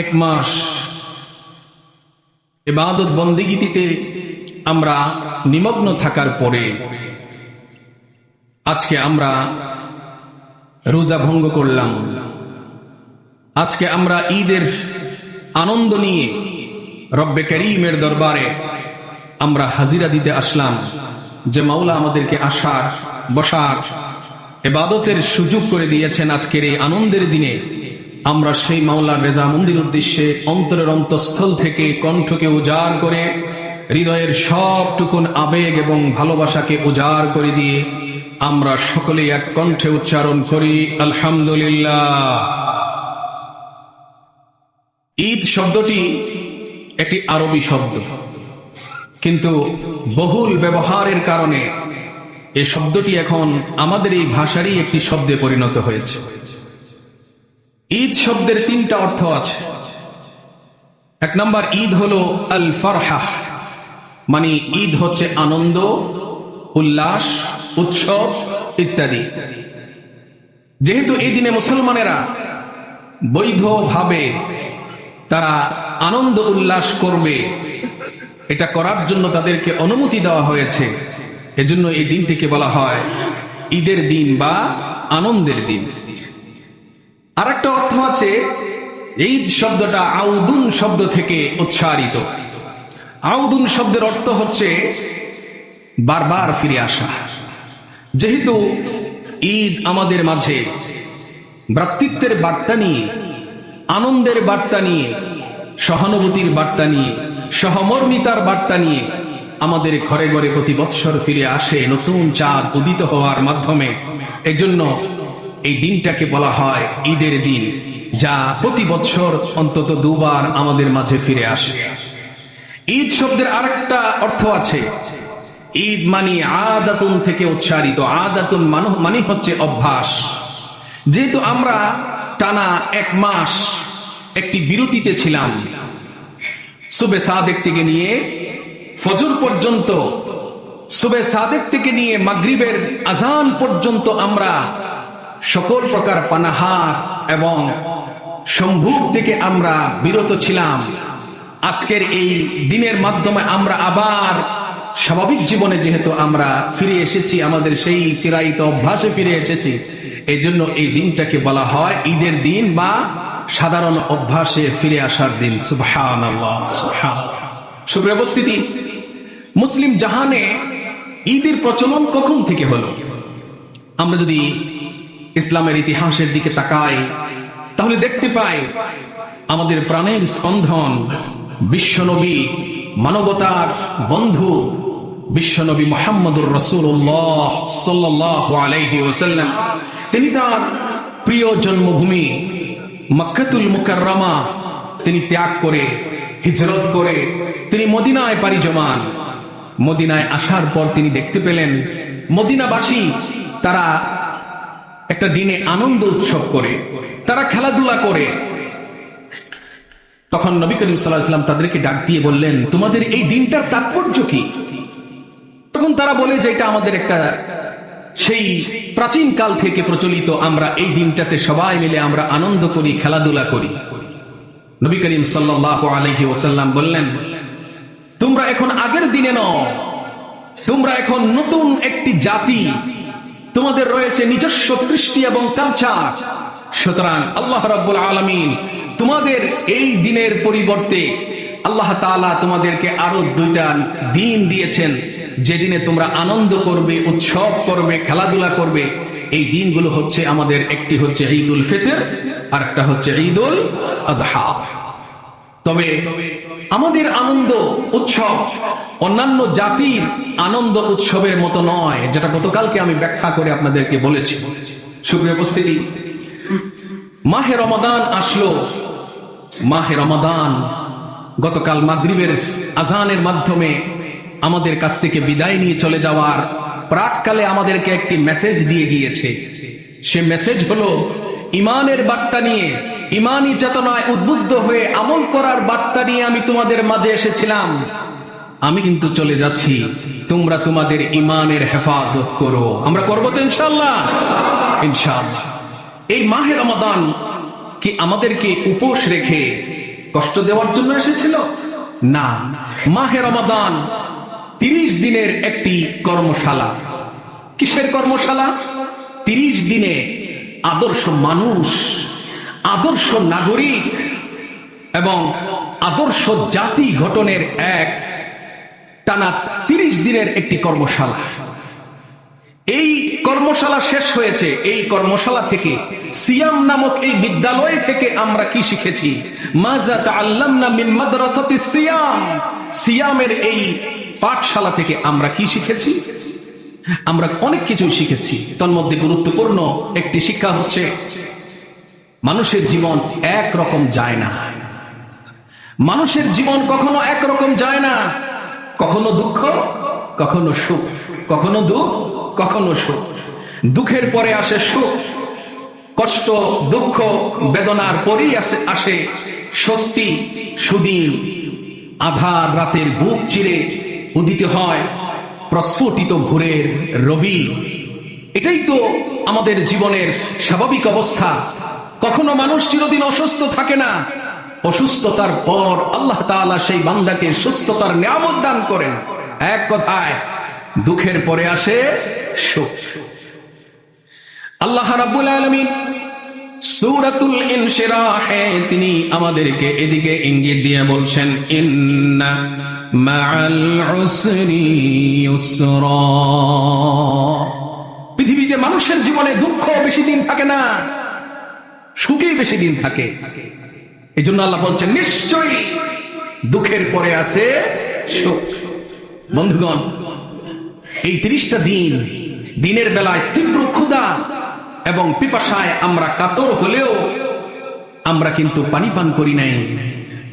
এক মাস ইবাদত বন্দেগীতে আমরা নিমগ্ন থাকার পরে আজকে আমরা রোজা ভঙ্গ করলাম। আজকে আমরা ঈদের আনন্দ নিয়ে রব্বে করিমের দরবারে আমরা হাজিরা দিতে আসলাম যে মাওলা আমাদেরকে আসার বসার ইবাদতের সুযোগ করে দিয়েছেন। আজকের এই আনন্দের দিনে আমরা সেই মাওলার রেজামন্দির উদ্দেশ্যে অন্তরের অন্তঃস্থল থেকে কণ্ঠকে উজাড় করে হৃদয়ের সবটুকুন আবেগ এবং ভালোবাসাকে উজাড় করে দিয়ে আমরা সকলে এক কণ্ঠে উচ্চারণ করি আলহামদুলিল্লাহ। ঈদ শব্দটি একটি আরবি শব্দ, কিন্তু বহুল ব্যবহারের কারণে এই শব্দটি এখন আমাদের এই ভাষারই একটি শব্দে পরিণত হয়েছে। ঈদ শব্দের তিনটা অর্থ আছে। এক নম্বর ঈদ হলো আল ফারহাহ, মানে ঈদ হচ্ছে আনন্দ, উল্লাস, উৎসব ইত্যাদি। যেহেতু এই দিনে মুসলমানেরা বৈধভাবে তারা আনন্দ উল্লাস করবে, এটা করার জন্য তাদেরকে অনুমতি দেওয়া হয়েছে, এজন্য এই দিনটিকে বলা হয় ঈদের দিন বা আনন্দের দিন। আর একটা অর্থ আছে, ঈদ শব্দটা আউদুন শব্দ থেকে উচ্চারিত। আউদুন শব্দের অর্থ হচ্ছে বারবার ফিরে আসা। যেহেতু ঈদ আমাদের মাঝে ভ্রাতৃত্বের বার্তা নিয়ে, আনন্দের বার্তা নিয়ে, সহানুভূতির বার্তা নিয়ে, সহমর্মিতার বার্তা নিয়ে আমাদের ঘরে ঘরে প্রতি বৎসর ফিরে আসে নতুন চাঁদ উদিত হওয়ার মাধ্যমে, এজন্য এই দিনটাকে বলা হয় ঈদের দিন, যা প্রতি বৎসর অন্তত দুবার আমাদের মাঝে ফিরে আসে। ঈদ শব্দের আরেকটা অর্থ আছে। ঈদ মানে আদাতুন থেকে উচ্চারিত। আদাতুন মানে হচ্ছে অভ্যাস। যেহেতু আমরা টানা এক মাস একটি বিরতিতে ছিলাম, সুবে সাদেক থেকে নিয়ে ফজর পর্যন্ত, সুবে সাদেক থেকে নিয়ে মাগরিবের আজান পর্যন্ত আমরা সকল প্রকার পানাহার এবং সম্ভোগ থেকে আমরা বিরত ছিলাম। আজকের এই দিনের মাধ্যমে আমরা আবার স্বাভাবিক জীবনে যেহেতু আমরা ফিরে এসেছি, আমাদের সেই চিরায়িত অভ্যাসে ফিরে এসেছি, এই জন্য এই দিনটাকে বলা হয় ঈদের দিন বা সাধারণ অভ্যাসে ফিরে আসার দিন। সুবহানাল্লাহ, সুবহানাল্লাহ। সুপ্রিয় উপস্থিতি, মুসলিম জাহানে ঈদের প্রচলন কখন থেকে হলো? আমরা যদি ইসলামের ইতিহাসের দিকে তাকাই তাহলে দেখতে পাই আমাদের প্রাণের স্পন্দন বিশ্বনবী, মানবতার বন্ধু বিশ্বনবী মুহাম্মদুর রাসূলুল্লাহ সাল্লাল্লাহু আলাইহি ওয়াসাল্লাম, তিনি তার প্রিয় জন্মভূমি মক্কাতুল মুকাররমা তিনি ত্যাগ করে, হিজরত করে তিনি মদিনায় পাড়ি জমান। মদিনায় আসার পর তিনি দেখতে পেলেন মদিনাবাসী তারা একটা দিনে আনন্দ উৎসব করে, তারা খেলাধুলা করে। তখন নবী করিম সাল্লাল্লাহু আলাইহি ওয়াসাল্লাম তাদেরকে ডাক দিয়ে বললেন, তোমাদের এই দিনটার তাৎপর্য কি? তখন তারা বলে যে এটা আমাদের একটা সেই প্রাচীন কাল থেকে প্রচলিত, আমরা এই দিনটাতে সবাই মিলে আমরা আনন্দ করি, খেলাধুলা করি। নবী করিম সাল্লাল্লাহু আলাইহি ওয়াসাল্লাম বললেন, তোমরা এখন আগের দিনে নও, তোমরা এখন নতুন একটি জাতি, তোমাদের রয়েছে নিজস্ব কৃষ্টি এবং কালচার। সুতরাং আল্লাহ রাব্বুল আলামিন তোমাদের এই দিনের পরিবর্তে আল্লাহ তাআলা তোমাদেরকে আরো দুইটা দিন দিয়েছেন, যেদিনে তোমরা আনন্দ করবে, উৎসব করবে, খেলাধুলা করবে। এই দিনগুলো হচ্ছে আমাদের, একটি হচ্ছে ঈদুল ফিতর আর একটা হচ্ছে ঈদুল আযহা। তবে আমাদের আনন্দ উৎসব অন্যান্য জাতির আনন্দ উৎসবের মতো নয়, যেটা গতকালকে আমি ব্যাখ্যা করে আপনাদেরকে বলেছি। সুপ্রিয় উপস্থিতি, মাহে রমাদান আসলো। মাহে রমাদান গতকাল মাগরিবের আজানের মাধ্যমে আমাদের কাছ থেকে বিদায় নিয়ে চলে যাওয়ার প্রাককালে আমাদেরকে একটি মেসেজ দিয়ে গিয়েছে। সে মেসেজ হলো ঈমানের বার্তা নিয়ে, ঈমানি চেতনায় উদ্বুদ্ধ হয়ে আমল করার বার্তা নিয়ে আমি তোমাদের মাঝে এসেছিলাম। আমি কিন্তু চলে যাচ্ছি, তোমরা তোমাদের ঈমানের হেফাজত করো। আমরা করবো তো ইনশাআল্লাহ? ইনশাআল্লাহ। এই মাহে রমাদান কি আমাদেরকে উপোস রেখে কষ্ট দেওয়ার জন্য এসেছিল? না, মাহে রমাদান 30 দিনের একটি কর্মশালা। কিসের কর্মশালা? 30 দিনে আদর্শ মানুষ, আদর্শ নাগরিক এবং আদর্শ জাতি গঠনের এক টানা 30 দিনের একটি কর্মশালা। এই কর্মশালা শেষ হয়েছে। এই কর্মশালা থেকে, সিয়াম নামক এই বিদ্যালয় থেকে আমরা কি শিখেছি? মাজা তাআল্লামনা মিন মাদ্রাসাতিস সিয়াম। সিয়ামের এই পাঠশালা থেকে আমরা কি শিখেছি? আমরা অনেক কিছু শিখেছি। তন্মধ্যে গুরুত্বপূর্ণ একটি শিক্ষা হচ্ছে, মানুষের জীবন একরকম যায় না। মানুষের জীবন কখনো একরকম যায় না। কখনো দুঃখ, কখনো সুখ, কখনো দুঃখ, কখনো সুখ। দুঃখের পরে আসে সুখ, কষ্ট, দুঃখ, বেদনার পরেই আসে স্বস্তি, সুদিন। আধার রাতের বুক চিরে উদিত হয় প্রস্ফুটিত ভোরের রবি। এটাই তো আমাদের জীবনের স্বাভাবিক অবস্থা। কখনো মানুষ চিরদিন অসুস্থ থাকে না। অসুস্থতার পর আল্লাহ তাআলা সেই বান্দাকে সুস্থতার নিয়ামত দান করেন। এক কথায়, দুঃখের পরে আসে সুখ। আল্লাহ রাব্বুল আলামিন সূরাতুল ইনশিরাহে তিনি আমাদেরকে এদিকে ইঙ্গিত দিয়ে বলছেন, ইন্না মাআল উসরি ইউসরা। পৃথিবীতে মানুষের জীবনে দুঃখ বেশি দিন থাকে না, সুখই বেশি দিন থাকে। এই জন্য আল্লাহ বলছেন, নিশ্চয়ই দুঃখের পরে আছে সুখ। বন্ধুগণ, এই 30টা দিন, দিনের বেলায় তীব্র ক্ষুধা এবং পিপাসায় আমরা কাতর হলেও আমরা কিন্তু পানি পান করি নাই,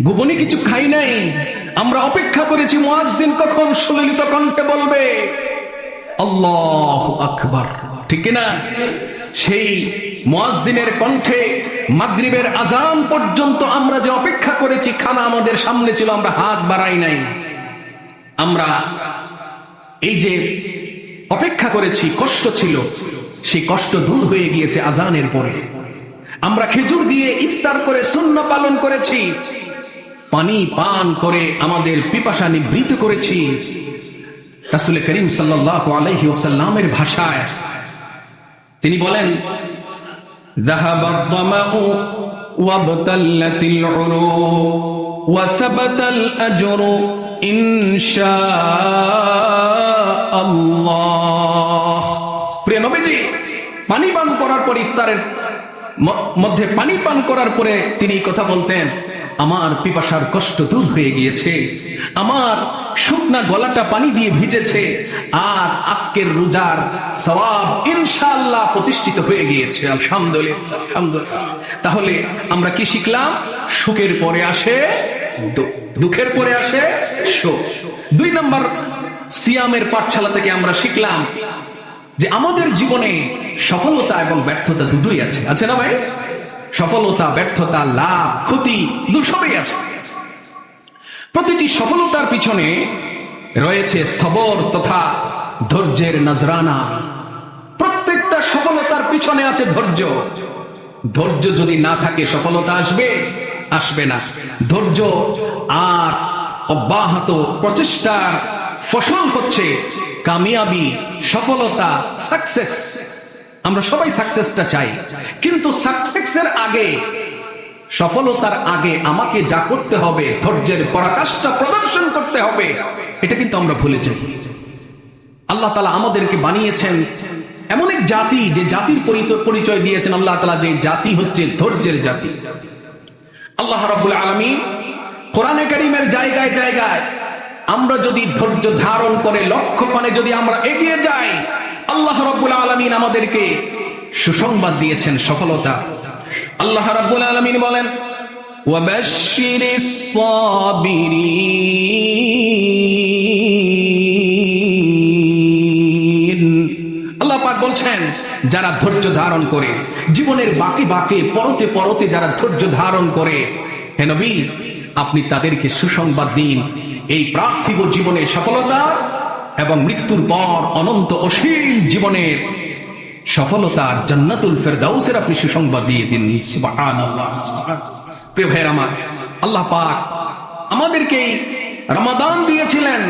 গোপনে কিছু খাই নাই। আমরা অপেক্ষা করেছি মুয়াজ্জিন কখন সুললিত কণ্ঠে বলবে আল্লাহু আকবার, ঠিক না? সেই মুয়াজ্জিনের কণ্ঠে মাগরিবের আজান পর্যন্ত আমরা যে অপেক্ষা করেছি, খানা আমাদের সামনে ছিল, আমরা হাত বাড়াই নাই। আমরা এই যে অপেক্ষা করেছি, কষ্ট ছিল, সেই কষ্ট দূর হয়ে গিয়েছে আজানের পরে। আমরা খেজুর দিয়ে ইফতার করে সুন্নাহ পালন করেছি, পানি পান করে আমাদের পিপাসা নিবৃত করেছি। রাসূল করিম সাল্লাল্লাহু আলাইহি ওয়াসাল্লামের ভাষায় তিনি বলেন, যাহাবা যামাউ ওয়াবতাল্লাতিল উরুক ওয়া সাবাতাল আজরু ইনশাআল্লাহ। প্রিয় নবীজি পানি পান করার পর, ইফতারের মধ্যে পানি পান করার পরে তিনি কথা বলতেন, আমার পিপাসার কষ্ট দূর হয়ে গিয়েছে, আমার শুকনা গলাটা পানি দিয়ে ভিজেছে, আর আজকের রোজার সওয়াব ইনশাআল্লাহ প্রতিষ্ঠিত হয়ে গিয়েছে। আলহামদুলিল্লাহ, আলহামদুলিল্লাহ। তাহলে আমরা কি শিখলাম? সুখের পরে আসে দুঃখ, দুঃখের পরে আসে সুখ। 2 নম্বর সিয়ামের পাঠশালা থেকে আমরা শিখলাম যে আমাদের জীবনে সফলতা এবং ব্যর্থতা দুটোই আছে। আছে না ভাই? সফলতা, ব্যর্থতা, লাভ, ক্ষতি সবই আছে। প্রতিটি সফলতার পিছনে রয়েছে সবর তথা ধৈর্যের নজরানা। প্রত্যেকটা সফলতার পিছনে আছে ধৈর্য। ধৈর্য যদি না থাকে সফলতা আসবে না। ধৈর্য আর অব্যাহত প্রচেষ্টার ফসল হচ্ছে কামিয়াবি, সফলতা, সাকসেস। আমরা সবাই সাকসেসটা চাই, কিন্তু সাকসেসের আগে, সফলতার আগে আমাকে যা করতে হবে, ধৈর্যের পরাকাষ্ঠা প্রদর্শন করতে হবে, এটা কিন্তু আমরা ভুলে যাই। আল্লাহ তাআলা আমাদেরকে বানিয়েছেন এমন এক জাতি, যে জাতির পরিচয় দিয়েছেন আল্লাহ তাআলা, যে জাতি হচ্ছে ধৈর্যের জাতি। আল্লাহ রাব্বুল আলামিন কোরআনে কারীমের জায়গায় জায়গায় আমরা যদি ধৈর্য ধারণ করে লক্ষ্য পানে যদি আমরা এগিয়ে যাই, আল্লাহ রাব্বুল আলামিন আমাদেরকে সুসংবাদ দিয়েছেন সফলতা। আল্লাহ রাব্বুল আলামিন বলেন, ওয়াবাশশিরিস সাবিরিন। আল্লাহ পাক বলছেন, যারা ধৈর্য ধারণ করে, জীবনের বাঁকে বাঁকে পরতে পরতে যারা ধৈর্য ধারণ করে, হে নবী আপনি তাদেরকে সুসংবাদ দিন এই পার্থিব জীবনে সফলতা এবং মৃত্যুর পর অনন্ত অসীম জীবনের সফলতার জান্নাতুল ফেরদাউসের আপনি সুসংবাদ দিয়ে দিন। সুবহানাল্লাহ। প্রিয় ভাইয়ের আমার, আল্লাহ পাক আমাদেরকে রমাদান দিয়েছিলেন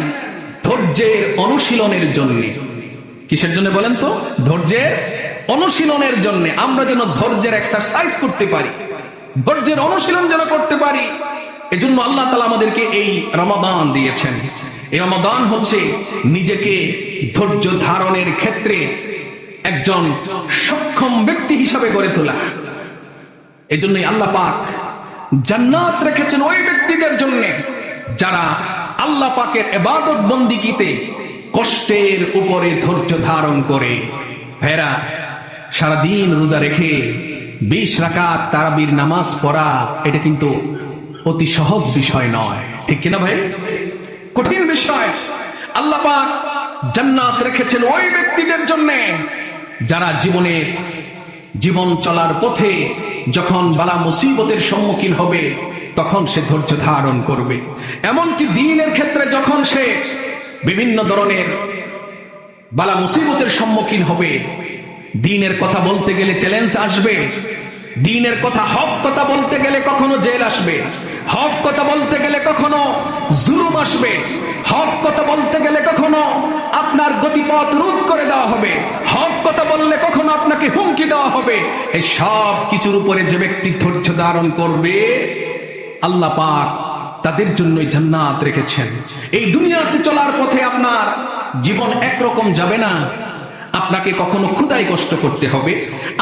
ধৈর্যের অনুশীলনের জন্য। কিসের জন্য বলেন তো? ধৈর্যের অনুশীলনের জন্য। আমরা যেন ধৈর্যের এক্সারসাইজ করতে পারি, ধৈর্যের অনুশীলন যেন করতে পারি, এজন্য আল্লাহ তাআলা আমাদেরকে এই রমাদান দিয়েছেন। এই রমাদান হচ্ছে নিজেকে ধৈর্য ধারণের ক্ষেত্রে একজন সক্ষম ব্যক্তি হিসাবে গড়ে তোলা। এজন্যই আল্লাহ পাক জান্নাত রেখেছেন ওই ব্যক্তিদের জন্য যারা আল্লাহ পাকের ইবাদত বন্দিগিতে কষ্টের উপরে ধৈর্য ধারণ করে। ভাইরা, সারাদিন রোজা রেখে 20 রাকাত তারাবির নামাজ পড়া এটা কিন্তু অতি সহজ বিষয় নয়, ঠিক কিনা ভাই? কঠিন বিষয়। আল্লাহ পাক জান্নাত রেখেছেন ওই ব্যক্তিদের জন্য যারা জীবন চলার পথে যখন বালা মুসিবতের সম্মুখীন হবে তখন সে ধৈর্য ধারণ করবে। এমনকি দ্বীনের ক্ষেত্রে যখন সে বিভিন্ন ধরনের বালা মুসিবতের সম্মুখীন হবে, দ্বীনের কথা বলতে গেলে চ্যালেঞ্জ আসবে, দ্বীনের কথা হক কথা বলতে গেলে কখনো জেল আসবে, হক কথা বলতে গেলে কখনো জুলুম আসবে, হক কথা বলতে গেলে কখনো আপনার গতিপথ রোধ করে দেওয়া হবে, হক কথা বললে কখনো আপনাকে হুমকি দেওয়া হবে। এই সব কিছুর উপরে যে ব্যক্তি ধৈর্য ধারণ করবে আল্লাহ পাক তাদের জন্যই জান্নাত রেখেছেন। এই দুনিয়াতে চলার পথে আপনার জীবন একরকম যাবে না। আপনাকে কখনো ক্ষুধায় কষ্ট করতে হবে,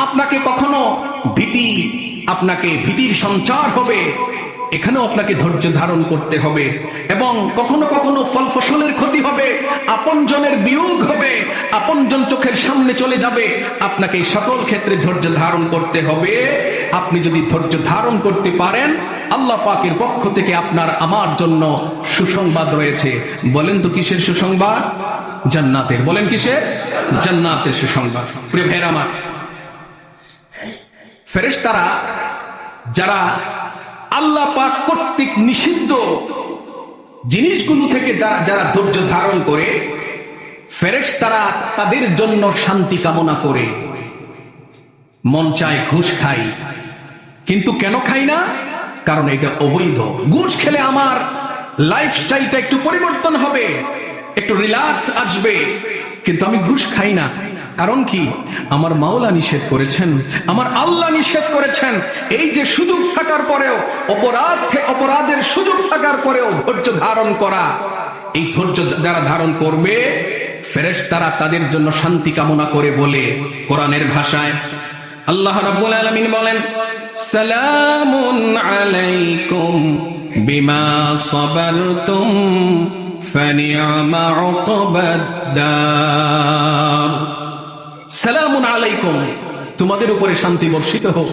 আপনাকে কখনো ভীতির সঞ্চার হবে, এখানেও আপনাকে ধৈর্য ধারণ করতে হবে। এবং কখনো কখনো ফল ফসলের ক্ষতি হবে, আপনজনের বিয়োগ হবে, আপনজন চোখের সামনে চলে যাবে, আপনাকে সকল ক্ষেত্রে ধৈর্য ধারণ করতে হবে। আপনি যদি ধৈর্য ধারণ করতে পারেন, আল্লাহ পাকের পক্ষ থেকে আপনার আমার জন্য সুসংবাদ রয়েছে। বলেন তো কিসের সুসংবাদ? জান্নাতের। বলেন কিসের? জান্নাতের সুসংবাদ। প্রিয় ভাইরা আমার, ফেরেশতারা যারা আল্লাহ পাক কর্তৃক নিষিদ্ধ জিনিসগুলো থেকে যারা ধৈর্য ধারণ করে, ফেরেশতারা তাদের জন্য শান্তি কামনা করে। মন চায় ঘুষ খাই, কিন্তু কেন খাই না? কারণ এটা অবৈধ। ঘুষ খেলে আমার লাইফস্টাইলটা একটু পরিবর্তন হবে, একটু রিল্যাক্স আসবে, কিন্তু আমি ঘুষ খাই না। কারণ কি? আমার মাওলা নিষেধ করেছেন, আমার আল্লাহ নিষেধ করেছেন। এই যে সুযোগ থাকার পরেও, অপরাধের সুযোগ থাকার পরেও ধৈর্য ধারণ করা, এই ধৈর্য যারা ধারণ করবে ফেরেশতারা তাদের জন্য শান্তি কামনা করে বলে কোরআনের ভাষায় আল্লাহ রাব্বুল আলামিন বলেন, সালামুন আলাইকুম বিমা সাবারতুম ফানি'মা উকবাদ-দার। সালামুন আলাইকুম, তোমাদের উপরে শান্তি বর্ষিত হোক।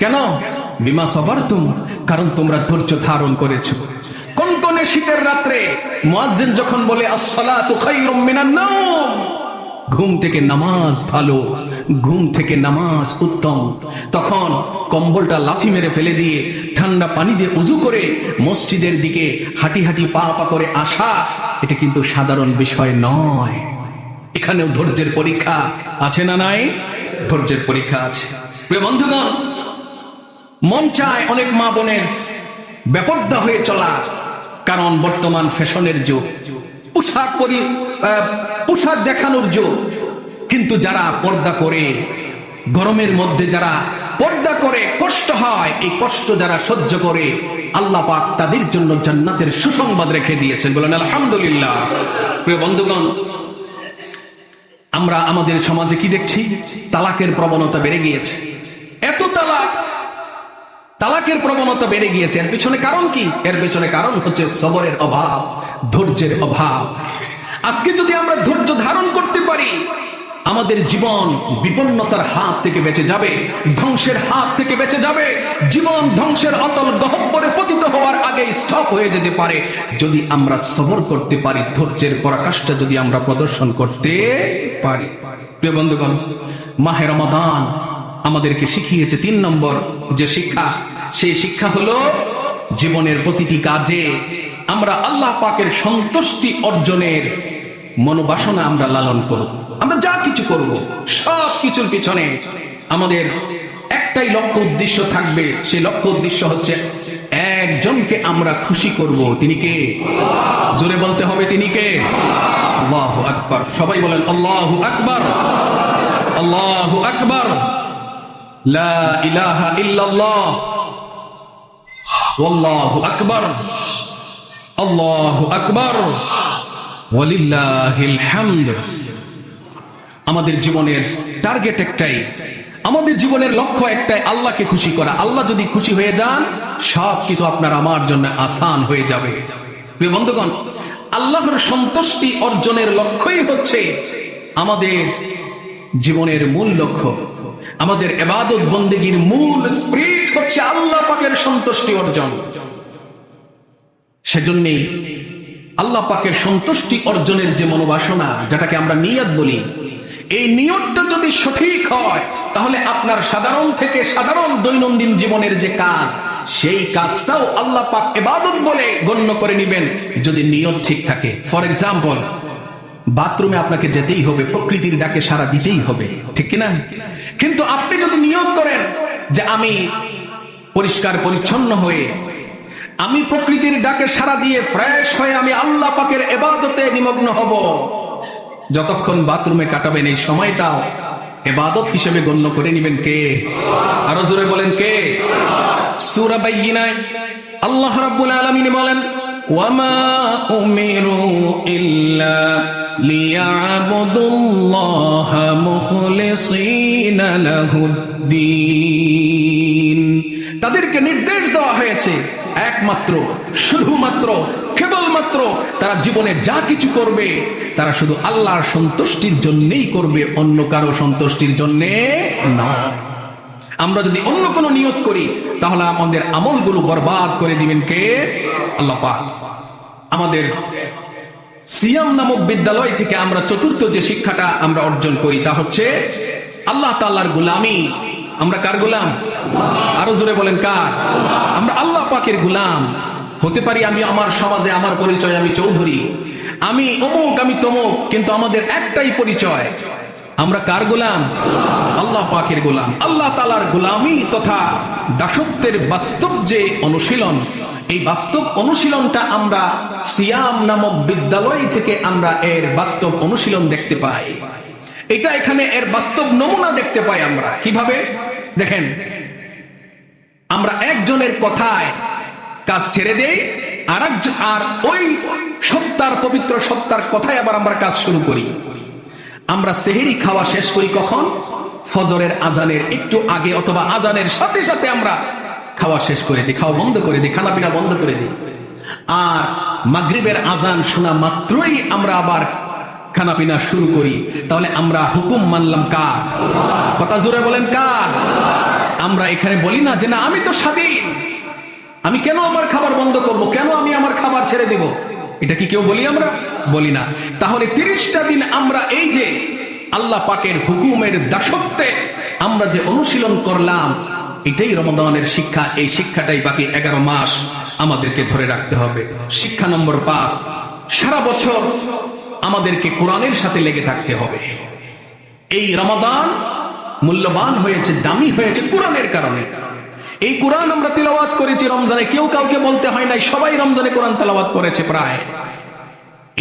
কেন? বিমা সাবারতুম, কারণ তোমরা ধৈর্য ধারণ করেছো। কনকনে শীতের রাত্রে মুয়াজ্জিন যখন বলে আস-সালাতু খায়রুম মিনান নাওম, ঘুম থেকে নামাজ ভালো, ঘুম থেকে নামাজ উত্তম, তখন কম্বলটা লাথি মেরে ফেলে দিয়ে ঠান্ডা পানি দিয়ে উযু করে মসজিদের দিকে হাঁটি হাঁটি পা পা করে আসা, এটা কিন্তু সাধারণ বিষয় নয়। এখানেও ধৈর্যের পরীক্ষা আছে না নাই? ধৈর্যের পরীক্ষা আছে। প্রিয় বন্ধুগণ, মন চায় অনেক মা বোনের বেপরদা হয়ে চলার, কারণ বর্তমান ফ্যাশনের যুগ, পোশাক দেখানোর যুগ। কিন্তু যারা পর্দা করে, গরমের মধ্যে যারা পর্দা করে কষ্ট হয়, এই কষ্ট যারা সহ্য করে আল্লাহ পাক তাদের জন্য জান্নাতের সুসংবাদ রেখে দিয়েছেন। বলেন আলহামদুলিল্লাহ। প্রিয় বন্ধুগণ, আমরা আমাদের সমাজে কি দেখছি? তালাকের প্রবণতা বেড়ে গিয়েছে। এত তালাকের প্রবণতা বেড়ে গিয়েছে। এর পিছনে কারণ কি? এর পিছনে কারণ হচ্ছে সবরের অভাব, ধৈর্যের অভাব। আজকে যদি আমরা ধৈর্য ধারণ করতে পারি, আমাদের জীবন বিপন্নতার হাত থেকে বেঁচে যাবে, ধ্বংসের হাত থেকে বেঁচে যাবে। জীবন ধ্বংসের অতল গহ্বরে পতিত হওয়ার আগে স্টপ হয়ে যেতে পারে যদি আমরা সবর করতে পারি, ধৈর্যের পরাকাষ্ঠা যদি আমরা প্রদর্শন করতে পারি। প্রিয় বন্ধুগণ, মাহে রমাদান আমাদেরকে শিখিয়েছে 3 নম্বর যে শিক্ষা, সেই শিক্ষা হলো জীবনের প্রতিটি কাজে আমরা আল্লাহ পাকের সন্তুষ্টি অর্জনের মনোবাসনা আমরা লালন করব। আমরা যা কিছু করব, সব কিছুর পিছনে আমাদের একটাই লক্ষ্য উদ্দেশ্য থাকবে। সেই লক্ষ্য উদ্দেশ্য হচ্ছে একজন একজনকে আমরা খুশি করব, তিনি কে? জোরে বলতে হবে, তিনি কে? আল্লাহু আকবার। সবাই বলেন আল্লাহু আকবার, আল্লাহু আকবার। লা ইলাহা ইল্লাল্লাহ, আল্লাহু আকবার, আল্লাহু আকবার, ওয়ালিল্লাহিল হামদ। আমাদের জীবনের টার্গেট একটাই, আমাদের জীবনের লক্ষ্য একটাই, আল্লাহকে খুশি করা। আল্লাহ যদি খুশি হয়ে যান, সবকিছু আপনার আমার জন্য আসান হয়ে যাবে। প্রিয় বন্ধুগণ, আল্লাহর সন্তুষ্টি অর্জনের লক্ষ্যই হচ্ছে আমাদের জীবনের মূল লক্ষ্য। আমাদের ইবাদত বন্দেগীর মূল স্পিরিট হচ্ছে আল্লাহ পাকের সন্তুষ্টি অর্জন। সেজন্যই আল্লাহ পাকের সন্তুষ্টি অর্জনের যে মনোবাসনা, যেটাকে আমরা নিয়ত বলি, এই নিয়তটা যদি সঠিক হয়, তাহলে আপনার সাধারণ থেকে সাধারণ দৈনন্দিন জীবনের যে কাজ, সেই কাজটাও আল্লাহ পাক ইবাদত বলে গণ্য করে নেবেন, যদি নিয়ত ঠিক থাকে। ফর এক্সাম্পল, বাথরুমে আপনাকে যেতেই হবে, প্রকৃতির ডাকে সাড়া দিতেই হবে, ঠিক কিনা? কিন্তু আপনি যদি নিয়ত করেন যে আমি পরিষ্কার পরিচ্ছন্ন হয়ে, আমি প্রকৃতির ডাকে সাড়া দিয়ে ফ্রেশ হয়ে আমি আল্লাহ পাকের ইবাদতে নিমগ্ন হব, যতক্ষণ বাথরুমে কাটাবেন এই সময়টাও ইবাদত হিসেবে গণ্য করে নেবেন কে? আরো জোরে বলেন কে? সূরা বাইয়িনায় আল্লাহ রাব্বুল আলামিন বলেন, ওয়ামা উমিরু ইল্লা লিয়াবুদুল্লাহা মুখলিসিনা লাহুদ্দীন। তাদেরকে নির্দেশ দেওয়া হয়েছে একমাত্র, শুধুমাত্র, কেবলমাত্র তারা জীবনে যা কিছু করবে তারা শুধু আল্লাহর সন্তুষ্টির জন্যই করবে, অন্য কারো সন্তুষ্টির জন্য নয়। আমরা যদি অন্য কোনো নিয়ত করি, তাহলে আমাদের আমলগুলো বরবাদ করে দিবেন কে? আল্লাহ পাক। আমাদের সিয়াম নামক বিদ্যালয় থেকে আমরা চতুর্থ যে শিক্ষাটা আমরা অর্জন করি, তা হচ্ছে আল্লাহ তাআলার গোলামি। আমরা কার গোলাম? আরো জোরে বলেন কার? আমরা আল্লাহ পাকের গোলাম হতে পারি। আমি আমার সমাজে আমার পরিচয়, আমি চৌধুরী, আমি অমুক, আমি তমুক, কিন্তু আমাদের একটাই পরিচয়, আমরা কার গোলাম? আল্লাহ পাকের গোলাম। আল্লাহ তাআলার গোলামি তথা দাসত্বের বাস্তব যে অনুশীলন, এই বাস্তব অনুশীলনটা আমরা সিয়াম নামক বিদ্যালয় থেকে আমরা এর বাস্তব অনুশীলন দেখতে পাই। এটা এখানে এর বাস্তব নমুনা দেখতে পাই। আমরা কিভাবে দেখেন, আমরা একজনের কথায় কাজ ছেড়ে দেই, আর ওই সত্তার, পবিত্র সত্তার কথায় আবার আমরা কাজ শুরু করি। আমরা সেহরি খাওয়া শেষ করি কখন? ফজরের আজানের একটু আগে, অথবা আজানের সাথে সাথে আমরা খাওয়া শেষ করে দিই, খাওয়া বন্ধ করে দিই, খানা পিনা বন্ধ করে দিই। আর মাগরিবের আজান শোনা মাত্রই আমরা আবার খানা পিনা শুরু করি। তাহলে আমরা হুকুম মানলাম কার? কথা জোরে বলেন কার? আমরা এখানে বলি না যে না, আমি তো স্বাধীন, আমি কেন আমার খাবার বন্ধ করব, কেন আমি আমার খাবার ছেড়ে দেব? এটা কি কেউ বলি? আমরা বলি না। তাহলে 30টা দিন আমরা এই যে আল্লাহ পাকের হুকুমের দাসত্বে আমরা যে অনুশীলন করলাম, এটাই রমাদানের শিক্ষা। এই শিক্ষাটাই বাকি 11 মাস আমাদেরকে ধরে রাখতে হবে। শিক্ষা নম্বর 5, সারা বছর আমাদেরকে কোরআনের সাথে লেগে থাকতে হবে। এই রমাদান মূল্যবান হয়েছে, দামি হয়েছে কোরআনের কারণে। এই কোরআন আমরা তিলাওয়াত করেছি রমজানে, কেউ কাউকে বলতে হয় নাই, সবাই রমজানে কোরআন তেলাওয়াত করেছে প্রায়।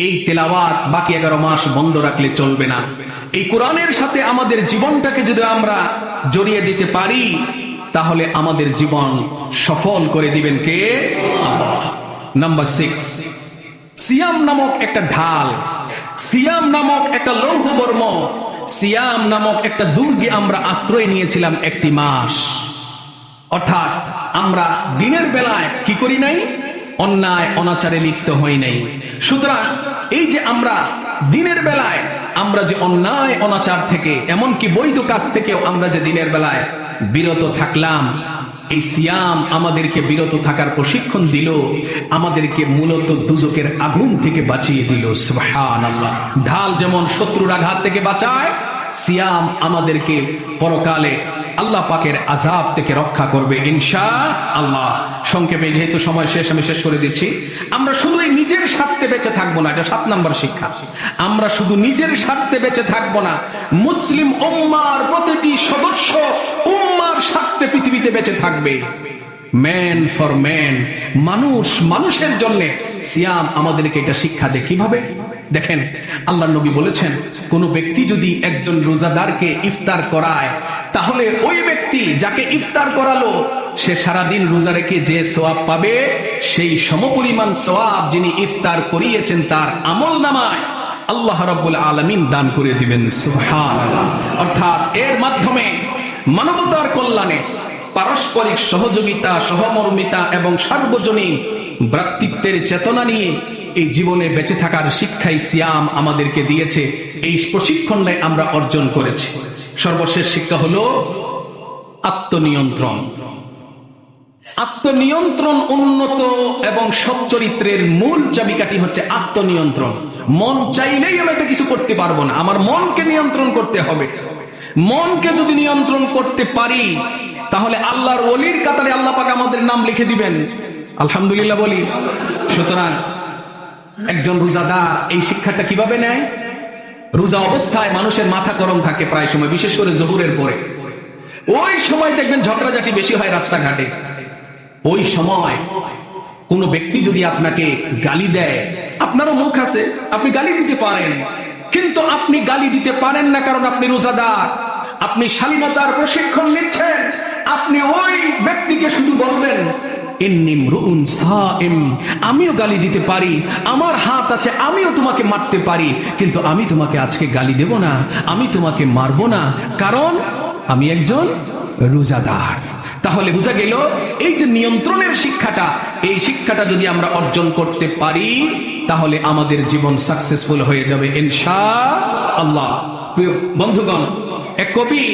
এই তেলাওয়াত বাকি 11 মাস বন্ধ রাখলে চলবে না। এই কোরআনের সাথে আমাদের জীবনটাকে যদি আমরা জড়িয়ে দিতে পারি, তাহলে আমাদের জীবন সফল করে দিবেন কে? আল্লাহ। নাম্বার 6, সিয়াম নামক একটা ঢাল, সিয়াম নামক একটা লৌহ বর্ম, সিয়াম নামক একটা দুর্গে আমরা আশ্রয় নিয়েছিলাম 1টি মাস। অর্থাৎ আমরা দিনের বেলায় কি করি নাই? অন্যায় অনাচারে লিপ্ত হই নাই। সুতরাং এই যে আমরা দিনের বেলায় আমরা যে অন্যায় অনাচার থেকে, এমনকি বৈধ কাজ থেকেও আমরা যে দিনের বেলায় বিরত থাকলাম, এই সিয়াম আমাদেরকে বিরত থাকার প্রশিক্ষণ দিল, আমাদেরকে মূলত দুজকের আগুন থেকে বাঁচিয়ে দিল। সুবহানাল্লাহ। ঢাল যেমন শত্রুর আঘাত থেকে বাঁচায়, সিয়াম আমাদেরকে পরকালে আল্লাহ পাকের আযাব থেকে রক্ষা করবে ইনশাআল্লাহ। সংক্ষেপে যেহেতু সময় শেষ, আমি শেষ করে দিচ্ছি। আমরা শুধু নিজের স্বার্থে বেঁচে থাকবো না, এটা 7 নম্বর শিক্ষা। আমরা শুধু নিজের স্বার্থে বেঁচে থাকবো না, মুসলিম উম্মার প্রতিটি সদস্য উম্মার স্বার্থে পৃথিবীতে বেঁচে থাকবে। ম্যান ফর ম্যান, মানুষ মানুষের জন্য সিয়াম আমাদেরকে এটা শিক্ষা দেয়। কিভাবে? দেখেন, আল্লাহর নবী বলেছেন, কোন ব্যক্তি যদি একজন রোজাদারকে ইফতার করায়, তাহলে ওই ব্যক্তি যাকে ইফতার করালো সে সারাদিন রোজা রেখে যে সওয়াব পাবে, সেই সমপরিমাণ সওয়াব যিনি ইফতার করিয়েছেন তার আমলনামায় আল্লাহ রাব্বুল আলামিন দান করে দিবেন। সুবহানাল্লাহ। অর্থাৎ এর মাধ্যমে মানবতার কল্যাণে পারস্পরিক সহযোগিতা, সহমর্মিতা এবং সার্বজনীন ভ্রাতৃত্বের চেতনা নিয়ে এই জীবনে বেঁচে থাকার শিক্ষাই সিয়াম আমাদেরকে দিয়েছে। এই প্রশিক্ষণটাই আমরা অর্জন করেছি। সর্বশেষ শিক্ষা হলো আত্মনিয়ন্ত্রণ। আত্মনিয়ন্ত্রণ উন্নত এবং সচ্চরিত্রের মূল চাবিকাঠি হচ্ছে আত্মনিয়ন্ত্রণ। মন চাইলেই আমি এটা কিছু করতে পারবো না, আমার মনকে নিয়ন্ত্রণ করতে হবে। মনকে যদি নিয়ন্ত্রণ করতে পারি, তাহলে আল্লাহর ওলির কাতারে আল্লাহ পাক আমাদের নাম লিখে দিবেন। আলহামদুলিল্লাহ বলি। সুতরাং একজন রোজাদার এই শিক্ষাটা কিভাবে নেয়? রোজা অবস্থায় মানুষের মাথা গরম থাকে প্রায় সময়, বিশেষ করে জোহরের পরে। ওই সময় দেখবেন ঝগড়াঝাটি বেশি হয় রাস্তাঘাটে। ওই সময় কোন ব্যক্তি যদি আপনাকে গালি দেয়, আপনারও মুখ আছে, আপনি গালি দিতে পারেন, কিন্তু আপনি গালি দিতে পারেন না কারণ আপনি রোজাদার, আপনি শালীনতার প্রশিক্ষণ নিচ্ছেন। আপনি ওই ব্যক্তিকে শুধু বলবেন, আমিও গালি দিতে পারি, আমার হাত আছে, আমিও তোমাকে মারতে পারি, কিন্তু আমি তোমাকে আজকে গালি দেব না, আমি তোমাকে মারবো না, কারণ আমি একজন রোজাদার। তাহলে বোঝা গেল এই যে নিয়ন্ত্রণের শিক্ষাটা, এই শিক্ষাটা যদি আমরা অর্জন করতে পারি, তাহলে আমাদের জীবন সাকসেসফুল হয়ে যাবে ইনশাআল্লাহ। প্রিয় বন্ধুগণ, এক কবি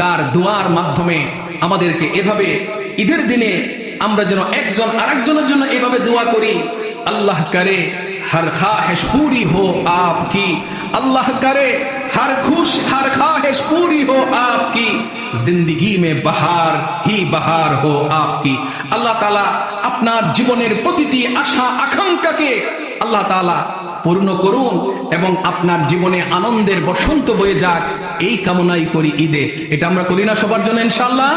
তার দোয়ার মাধ্যমে আমাদেরকে এভাবে ঈদের দিনে আমরা যেন একজন আরেকজনের জন্য এভাবে দোয়া করি, আল্লাহ করে हर ख्वाहिश पूरी हो आपकी, अल्लाह करे हर ख्वाहिश पूरी हो आपकी, जिंदगी में बहार ही बहार हो आपकी। আল্লাহ তাআলা আপনার জীবনের প্রতিটি আশা আকাঙ্ক্ষাকে আল্লাহ তাআলা পূর্ণ করুন এবং আপনার জীবনে আনন্দের বসন্ত বয়ে যাক, এই কামনাই করি ঈদে। এটা আমরা করি না সবার জন্য ইনশাআল্লাহ।